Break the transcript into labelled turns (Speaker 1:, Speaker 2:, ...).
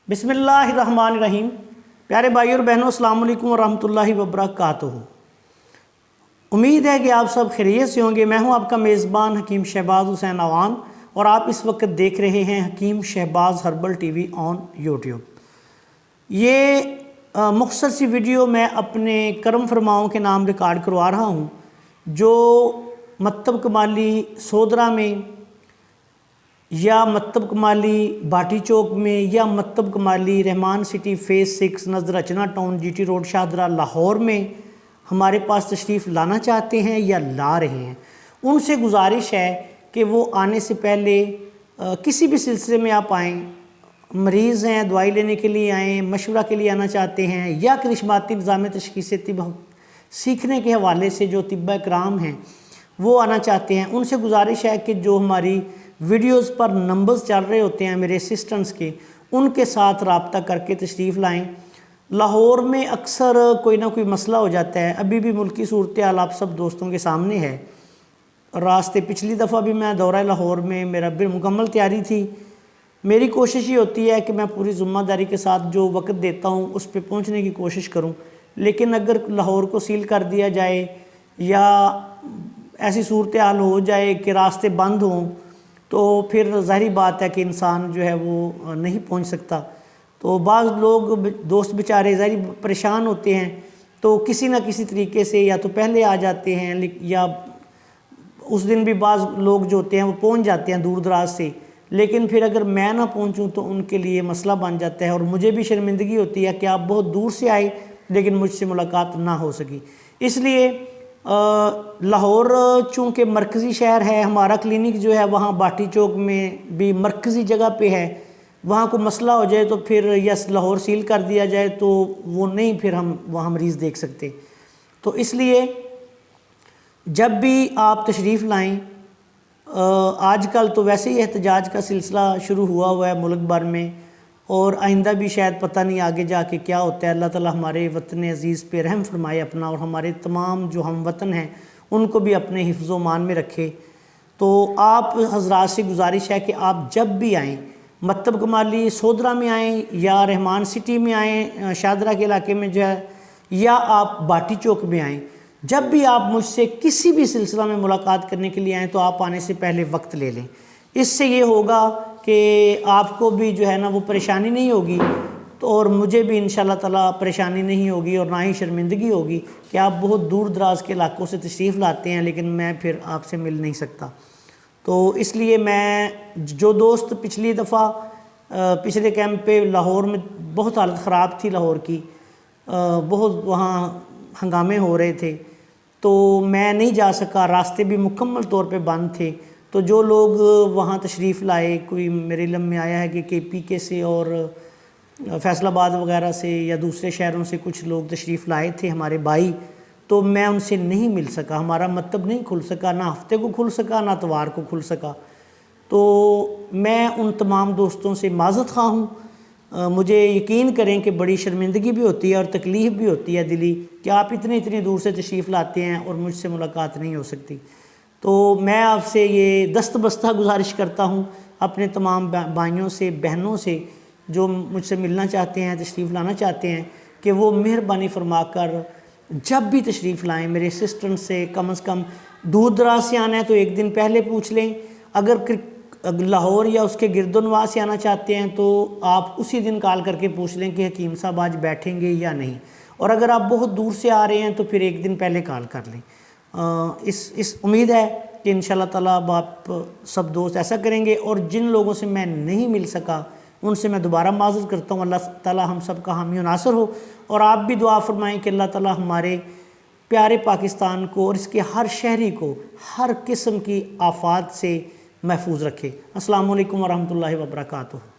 Speaker 1: बिस्मिल्लाहिर्रहमानिर्रहीम। प्यारे भाइयों और बहनों, अस्सलाम वालेकुम वरहमतुल्लाहि वबरकातुहू। उम्मीद है कि आप सब खैरियत से होंगे। मैं हूं आपका मेज़बान हकीम शहबाज हुसैन अवान और आप इस वक्त देख रहे हैं Hakeem Shahbaz herbal TV on YouTube. ये मुख्तसर सी वीडियो मैं अपने करम फरमाओं के नाम रिकॉर्ड करवा रहा हूं, जो मकतब कमाली सोदरा में या मकतब कमाली बाटी चौक में या मकतब कमाली रहमान सिटी फेज़ 6 नज़र Rachna town GT road Shahdara Lahore में हमारे पास तशरीफ़ लाना चाहते हैं या ला रहे हैं। उनसे गुजारिश है कि वो आने से पहले किसी भी सिलसिले में आप आएँ, मरीज़ हैं, दवाई लेने के लिए आएँ, मशवरा के लिए आना चाहते हैं या करिश्माती निज़ाम तशख़ीस तिब सीखने के हवाले से जो तिब्बा कराम हैं वो आना चाहते हैं, उनसे गुजारिश है कि जो हमारी वीडियोस पर नंबर्स चल रहे होते हैं मेरे असिस्टेंट्स के, उनके साथ रब्ता करके तशरीफ़ लाएं। लाहौर में अक्सर कोई ना कोई मसला हो जाता है। अभी भी मुल्की सूरत हाल आप सब दोस्तों के सामने है। रास्ते पिछली दफ़ा भी मैं दौरा लाहौर में मेरा मुकम्मल तैयारी थी। मेरी कोशिश ये होती है कि मैं पूरी ज़िम्मेदारी के साथ जो वक्त देता हूँ उस पर पहुँचने की कोशिश करूँ, लेकिन अगर लाहौर को सील कर दिया जाए या ऐसी सूरत हाल हो जाए कि रास्ते बंद हों तो फिर ज़ाहिर बात है कि इंसान जो है वो नहीं पहुंच सकता। तो बाज़ लोग दोस्त बेचारे ज़ाहिर परेशान होते हैं, तो किसी ना किसी तरीके से या तो पहले आ जाते हैं या उस दिन भी बाज़ लोग जो होते हैं वो पहुंच जाते हैं दूर दराज से, लेकिन फिर अगर मैं ना पहुंचूं तो उनके लिए मसला बन जाता है और मुझे भी शर्मिंदगी होती है कि आप बहुत दूर से आए लेकिन मुझसे मुलाकात ना हो सकी। इसलिए लाहौर चूँकि मरकज़ी शहर है, हमारा क्लिनिक जो है वहाँ बाटी चौक में भी मरकज़ी जगह पे है। वहाँ को मसला हो जाए तो फिर या लाहौर सील कर दिया जाए तो वो नहीं फिर हम वहाँ मरीज़ देख सकते। तो इसलिए जब भी आप तशरीफ़ लाएँ, आजकल तो वैसे ही एहतजाज का सिलसिला शुरू हुआ है मुल्क भर में, और आइंदा भी शायद पता नहीं आगे जाके क्या होता है। अल्लाह ताला हमारे वतन अज़ीज़ पे रहम फरमाए अपना, और हमारे तमाम जो हम वतन हैं उनको भी अपने हिफ्ज़ व मान में रखे। तो आप हज़रात से गुजारिश है कि आप जब भी आएँ, मकतब कमाली सोदरा में आएँ या रहमान सिटी में आएँ शाहदरा के इलाके में जो है, या आप बाटी चौक में आएँ, जब भी आप मुझसे किसी भी सिलसिला में मुलाकात करने के लिए आएँ तो आप आने से पहले वक्त ले लें। इससे ये होगा कि आपको भी जो है ना वो परेशानी नहीं होगी, तो और मुझे भी इंशाल्लाह ताला परेशानी नहीं होगी और ना ही शर्मिंदगी होगी कि आप बहुत दूर दराज के इलाकों से तशरीफ़ लाते हैं लेकिन मैं फिर आपसे मिल नहीं सकता। तो इसलिए मैं जो दोस्त पिछली दफ़ा पिछले कैंप पे लाहौर में बहुत हालत ख़राब थी लाहौर की, बहुत वहाँ हंगामे हो रहे थे तो मैं नहीं जा सका, रास्ते भी मुकम्मल तौर पे बंद थे। तो जो लोग वहाँ तशरीफ़ लाए, कोई मेरे इल्म में आया है कि KPK से और फैसलाबाद वगैरह से या दूसरे शहरों से कुछ लोग तशरीफ़ लाए थे हमारे भाई, तो मैं उनसे नहीं मिल सका। हमारा मकतब नहीं खुल सका, ना हफ्ते को खुल सका ना इतवार को खुल सका। तो मैं उन तमाम दोस्तों से माज़रत ख़्वाह हूँ। मुझे यकीन करें कि बड़ी शर्मिंदगी भी होती है और तकलीफ़ भी होती है दिली कि आप इतनी दूर से तशरीफ़ लाते हैं और मुझसे मुलाकात नहीं हो सकती। तो मैं आपसे ये दस्तबस्ता गुजारिश करता हूँ अपने तमाम भाइयों से, बहनों से जो मुझसे मिलना चाहते हैं, तशरीफ़ लाना चाहते हैं, कि वो मेहरबानी फरमाकर जब भी तशरीफ़ लाएँ मेरे असिस्टेंट से कम दूर दराज से आना है तो एक दिन पहले पूछ लें। अगर लाहौर या उसके गिरदोनवा से आना चाहते हैं तो आप उसी दिन कॉल करके पूछ लें कि हकीम साहब आज बैठेंगे या नहीं, और अगर आप बहुत दूर से आ रहे हैं तो फिर एक दिन पहले कॉल कर लें। इस उम्मीद है कि इंशाल्लाह ताला अब आप सब दोस्त ऐसा करेंगे, और जिन लोगों से मैं नहीं मिल सका उनसे मैं दोबारा माज़रत करता हूँ। अल्लाह ताला हम सब का हामी व नासर हो, और आप भी दुआ फरमाएँ कि अल्लाह ताला हमारे प्यारे पाकिस्तान को और इसके हर शहरी को हर किस्म की आफात से महफूज रखे। अस्सलाम वालेकुम वरहमतुल्लाहि वबरकातुहू।